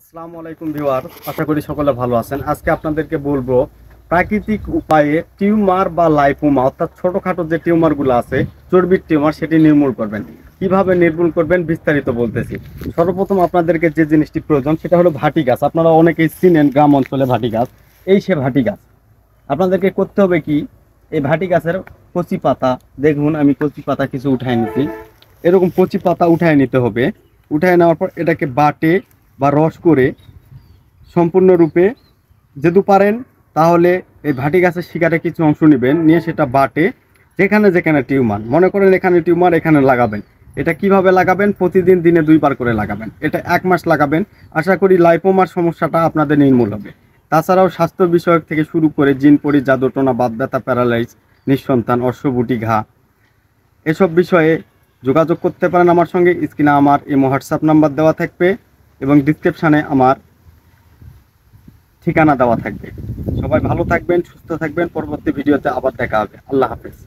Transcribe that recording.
আসসালামু আলাইকুম ভিউয়ার, আশা করি সকলে ভালো আছেন। আজকে আপনাদেরকে বলবো প্রাকৃতিক উপায়ে টিউমার বা লাইপোমা অর্থাৎ ছোটখাটো যে টিউমারগুলো আছে, চর্বির টিউমার, সেটি নির্মূল করবেন। কিভাবে নির্মূল করবেন বিস্তারিত বলতেছি। সর্বপ্রথম আপনাদেরকে যে জিনিসটি প্রয়োজন সেটা হলো ভাটি গাছ। আপনারা অনেকেই চিনেন গ্রাম অঞ্চলে ভাটি গাছ। এই সে ভাটি গাছ। আপনাদেরকে করতে হবে কি, এই ভাটি গাছের কচি পাতা, দেখুন আমি কচি পাতা কিছু উঠায় নিচ্ছি। এরকম কচি পাতা উঠায় নিতে হবে। উঠায় নেওয়ার পর এটাকে বাটে বা রস করে সম্পূর্ণরূপে যদি পারেন তাহলে এই ভাটি গাছের শিকারে কিছু অংশ নেবেন, নিয়ে সেটা বাটে যেখানে যেখানে টিউমার মনে করেন এখানে টিউমার এখানে লাগাবেন। এটা কিভাবে লাগাবেন? প্রতিদিন দিনে 2 বার করে লাগাবেন। এটা 1 মাস লাগাবেন। আশা করি লাইপোমার সমস্যাটা আপনাদের নির্মূল হবে। তাছাড়াও স্বাস্থ্য বিষয়ক থেকে শুরু করে জিনপরি, জাদুটোনা, বাত ব্যথা, প্যারালাইজ, নিঃসন্তান, অশ্ববুটি ঘা, এসব বিষয়ে যোগাযোগ করতে পারেন আমার সঙ্গে। স্ক্রিনে আমার ইমো হোয়াটসঅ্যাপ নাম্বার দেওয়া থাকবে এবং ডিসক্রিপশানে আমার ঠিকানা দেওয়া থাকবে। সবাই ভালো থাকবেন, সুস্থ থাকবেন। পরবর্তী ভিডিওতে আবার দেখা হবে। আল্লাহ হাফেজ।